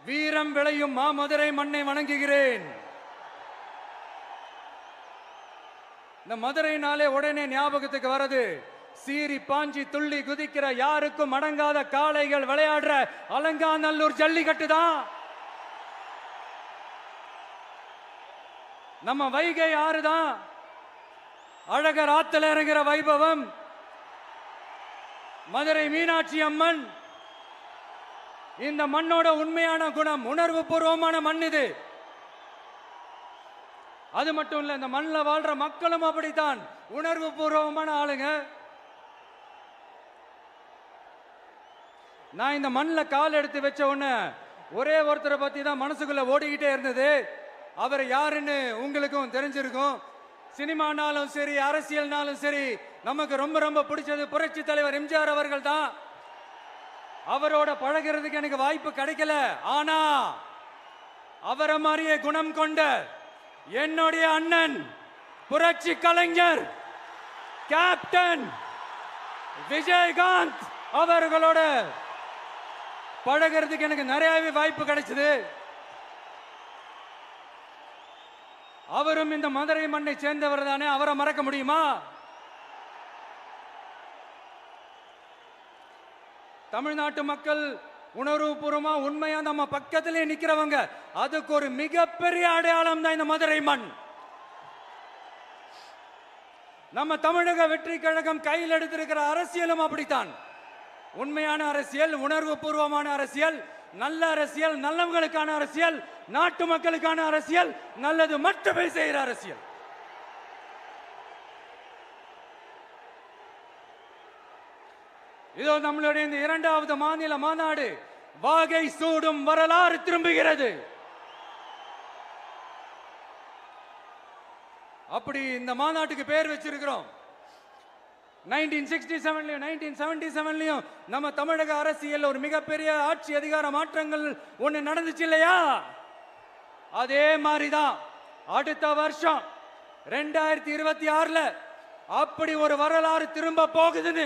வீரம் விளையும் மாமதுரை மண்ணை வணங்குகிறேன். இந்த மதுரைனாலே உடனே ஞாபகத்துக்கு வரது சீறி பாஞ்சி துள்ளி குதிக்கிற யாருக்கும் அடங்காத காளைகள் விளையாடுற அலங்காநல்லூர் ஜல்லிக்கட்டு தான். நம்ம வைகை ஆறுதான் அழகர் ஆத்துல இறங்குற வைபவம். மதுரை மீனாட்சி அம்மன் இந்த மண்ணோட உண்மையான குணம், உணர்வு பூர்வமான மண் இது. அது மட்டும் இல்ல, இந்த மண்ணில் வாழ்ற மக்களும் அப்படித்தான் உணர்வு பூர்வமான ஆளுங்க. நான் இந்த மண்ணில் கால் எடுத்து வச்ச உடனே ஒரே ஒருத்தரை பத்தி தான் மனசுக்குள்ள ஓடிக்கிட்டே இருந்தது. அவர் யாருன்னு உங்களுக்கும் தெரிஞ்சிருக்கும். சினிமானாலும் சரி, அரசியல்னாலும் சரி, நமக்கு ரொம்ப ரொம்ப பிடிச்சது புரட்சி தலைவர் எம்ஜிஆர் அவர்கள் தான். அவரோட பழகிறதுக்கு எனக்கு வாய்ப்பு கிடைக்கல. ஆனா அவரை மாதிரியே குணம் கொண்ட என்னுடைய அண்ணன் புரட்சி கலைஞர் கேப்டன் விஜயகாந்த் அவர்களோட பழகிறதுக்கு எனக்கு நிறையவே வாய்ப்பு கிடைச்சது. அவரும் இந்த மதுரை மண்ணை சேர்ந்தவர் தானே, அவரை மறக்க முடியுமா? தமிழ்நாட்டு மக்கள் உணர்வுபூர்வமா உண்மையா நம்ம பக்கத்திலே நிக்கிறவங்க, அதுக்கு ஒரு மிகப்பெரிய அடையாளம் தான் இந்த மதுரை மண். நம்ம தமிழக வெற்றி கழகம் கையில் எடுத்திருக்கிற அரசியலும் அப்படித்தான். உண்மையான அரசியல், உணர்வு பூர்வமான அரசியல், நல்ல அரசியல், நல்லவங்களுக்கான அரசியல், நாட்டு மக்களுக்கான அரசியல், நல்லது மட்டுமே செய்கிற அரசியல். இதோ நம்மளுடைய இந்த 2வது மாநில மாநாடு வாகை சூடும் வரலாறு திரும்புகிறது. அப்படி இந்த மாநாட்டுக்கு பேர் வச்சிருக்கிறோம். 1967லயும் 1977லயும் நம்ம தமிழக அரசியல் ஒரு மிகப்பெரிய ஆட்சி அதிகார மாற்றங்கள் ஒண்ணு நடந்துச்சு இல்லையா? அதே மாதிரிதான் அடுத்த வருஷம் 2026ல அப்படி ஒரு வரலாறு திரும்ப போகுதுன்னு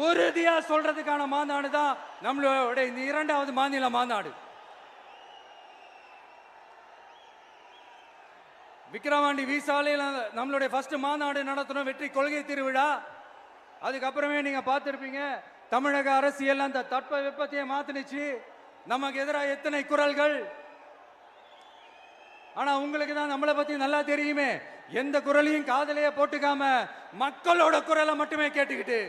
உறுதியா சொல்றதுக்கான மாநாடு தான் நம்மளோட இந்த 2வது மாநில மாநாடு. விக்கிரவாண்டி வீசாலையில் நம்மளுடைய ஃபர்ஸ்ட் மாநாடு நடத்தணும், வெற்றி கொள்கை திருவிழா. அதுக்கப்புறமே நீங்க பார்த்திருப்பீங்க, தமிழக அரசியல் அந்த தட்ப வெப்பத்தையே மாத்தினுச்சு. நமக்கு எதிராக எத்தனை குரல்கள். ஆனா உங்களுக்கு தான் நம்மளை பத்தி நல்லா தெரியுமே, எந்த குரலையும் காதலையே போட்டுக்காம மக்களோட குரலை மட்டுமே கேட்டுக்கிட்டு